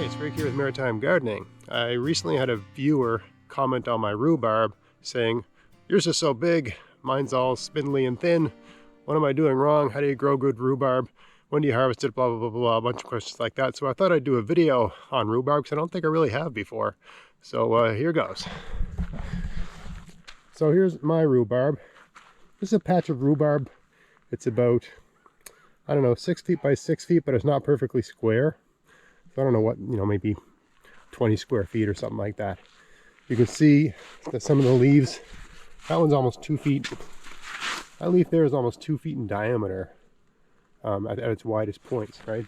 Hey, it's Rick here with Maritime Gardening. I recently had a viewer comment on my rhubarb saying, "Yours is so big, mine's all spindly and thin. What am I doing wrong? How do you grow good rhubarb? When do you harvest it? Blah, blah, blah, blah," a bunch of questions like that. So I thought I'd do a video on rhubarb because I don't think I really have before. So here goes. So here's my rhubarb. This is a patch of rhubarb. It's about, I don't know, 6 feet by 6 feet, but it's not perfectly square. So I don't know what, maybe 20 square feet or something like that. You can see that some of the leaves, that one's almost 2 feet. That leaf there is almost 2 feet in diameter at its widest points, right?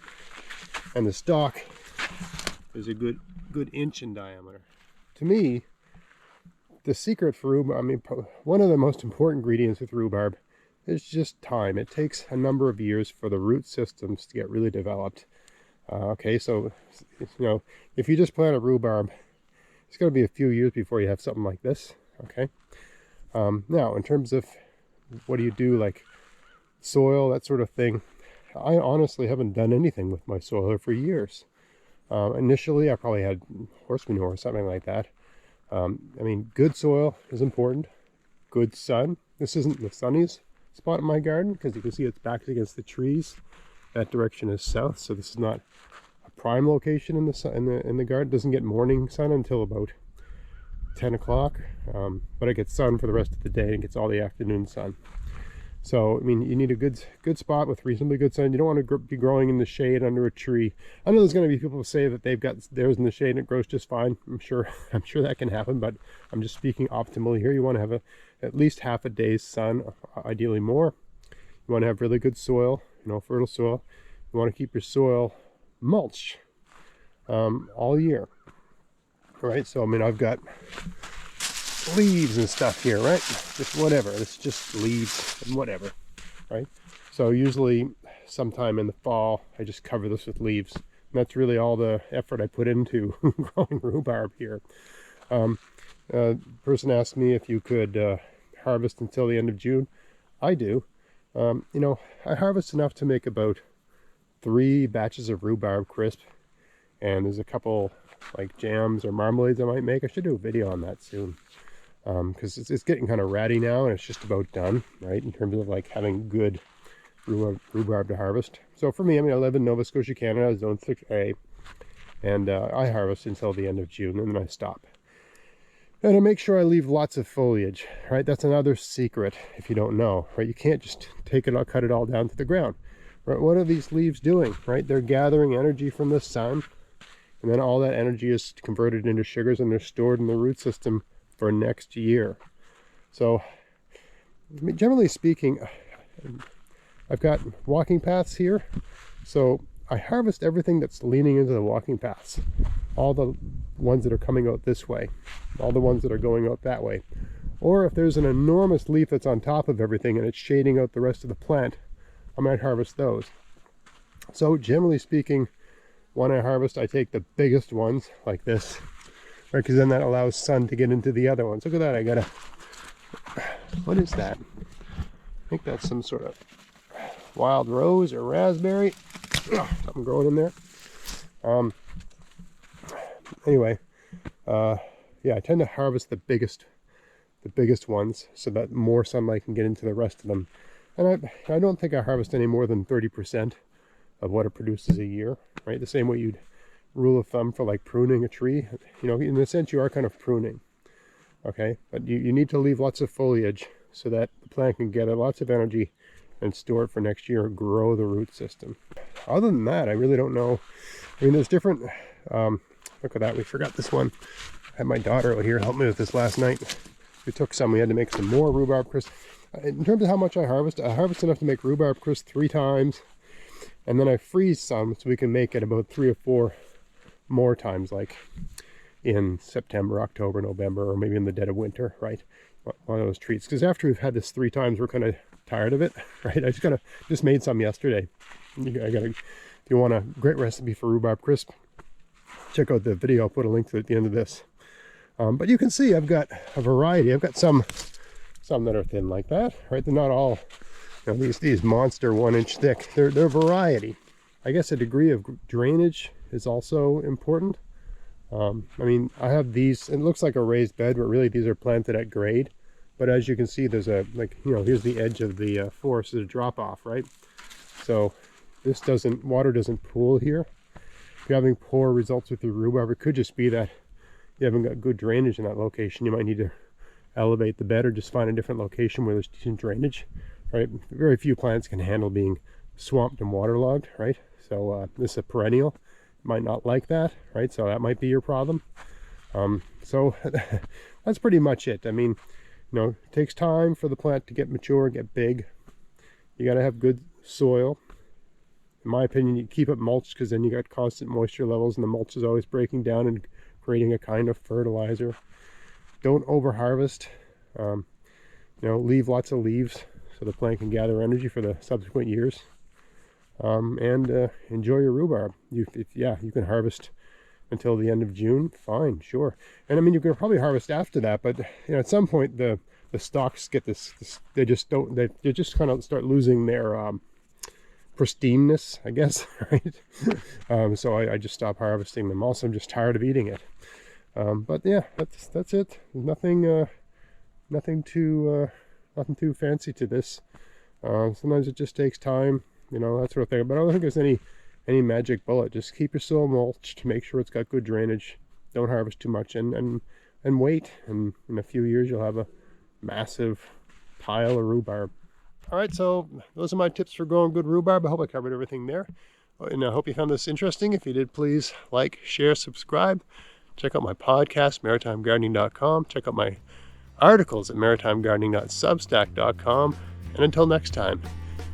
And the stalk is a good inch in diameter. To me, the secret for rhubarb, one of the most important ingredients with rhubarb is just time. It takes a number of years for the root systems to get really developed. Okay, so, if you just plant a rhubarb, it's going to be a few years before you have something like this, okay? Now, in terms of what do you do, like soil, that sort of thing, I honestly haven't done anything with my soil for years. Initially, I probably had horse manure or something like that. Good soil is important. Good sun. This isn't the sunniest spot in my garden because you can see it's back against the trees. That direction is south, so this is not a prime location in the garden. It doesn't get morning sun until about 10 o'clock, but it gets sun for the rest of the day and gets all the afternoon sun. So, you need a good spot with reasonably good sun. You don't want to be growing in the shade under a tree. I know there's going to be people who say that they've got theirs in the shade and it grows just fine. I'm sure that can happen, but I'm just speaking optimally here. You want to have at least half a day's sun, ideally more. You want to have really good soil, fertile soil. You want to keep your soil mulch all year. All right, so I've got leaves and stuff here, right? Just whatever. It's just leaves and whatever, right? So usually sometime in the fall, I just cover this with leaves. And that's really all the effort I put into growing rhubarb here. Person asked me if you could harvest until the end of June. I do. I harvest enough to make about 3 batches of rhubarb crisp, and there's a couple like jams or marmalades I might make. I should do a video on that soon, because it's getting kind of ratty now and it's just about done, right, in terms of like having good rhubarb to harvest. So for me, I live in Nova Scotia, Canada, zone 6A, and I harvest until the end of June and then I stop. And I make sure I leave lots of foliage, right? That's another secret if you don't know, right? You can't just cut it all down to the ground, right? What are these leaves doing, right? They're gathering energy from the sun, and then all that energy is converted into sugars and they're stored in the root system for next year. So, generally speaking, I've got walking paths here, so I harvest everything that's leaning into the walking paths. All the ones that are coming out this way, all the ones that are going out that way. Or if there's an enormous leaf that's on top of everything and it's shading out the rest of the plant, I might harvest those. So generally speaking, when I harvest, I take the biggest ones like this, right? Because then that allows sun to get into the other ones. Look at that, what is that? I think that's some sort of wild rose or raspberry. Something growing in there. Anyway, yeah, I tend to harvest the biggest ones so that more sunlight can get into the rest of them. And I don't think I harvest any more than 30% of what it produces a year, right? The same way you'd rule of thumb for like pruning a tree. In a sense, you are kind of pruning, okay? But you need to leave lots of foliage so that the plant can get lots of energy and store it for next year, grow the root system. Other than that, I really don't know. There's different, look at that, we forgot this one. I had my daughter out here help me with this last night. We took some, we had to make some more rhubarb crisp. In terms of how much I harvest enough to make rhubarb crisp 3 times, and then I freeze some so we can make it about 3 or 4 more times, like in September, October, November, or maybe in the dead of winter, right? One of those treats. Because after we've had this 3 times, we're kind of tired of it, right? I just made some yesterday. If you want a great recipe for rhubarb crisp, check out the video. I'll put a link to it at the end of this. But you can see I've got a variety. I've got some that are thin like that, right? They're not all, these monster 1 inch thick. They're variety. I guess a degree of drainage is also important. I mean, I have these, it looks like a raised bed, but really these are planted at grade. But as you can see, there's a, like, you know, here's the edge of the forest, there's a drop off, right? So this doesn't, water doesn't pool here. If you're having poor results with your rhubarb, it could just be that you haven't got good drainage in that location. You might need to elevate the bed or just find a different location where there's decent drainage, right? Very few plants can handle being swamped and waterlogged, right? So this is a perennial, might not like that, right? So that might be your problem. So that's pretty much it. I mean, you know, it takes time for the plant to get mature, get big. You got to have good soil. In my opinion, you keep it mulched, because then you got constant moisture levels and the mulch is always breaking down and creating a kind of fertilizer. Don't over harvest. You know, leave lots of leaves so the plant can gather energy for the subsequent years. And enjoy your rhubarb. You can harvest until the end of June, fine, sure. And I mean, you can probably harvest after that, but you know, at some point the stalks get this they just kind of start losing their pristineness, I guess, right? So I just stop harvesting them. Also, I'm just tired of eating it. But yeah, that's it. Nothing too fancy to this. Sometimes it just takes time, you know, that sort of thing. But I don't think there's any magic bullet. Just keep your soil mulched, make sure it's got good drainage, don't harvest too much, and wait, and in a few years you'll have a massive pile of rhubarb. All right, so those are my tips for growing good rhubarb. I hope I covered everything there, and I hope you found this interesting. If you did, please like, share, subscribe. Check out my podcast, maritimegardening.com. Check out my articles at maritimegardening.substack.com. And until next time,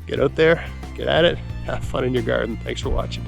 get out there, get at it, have fun in your garden. Thanks for watching.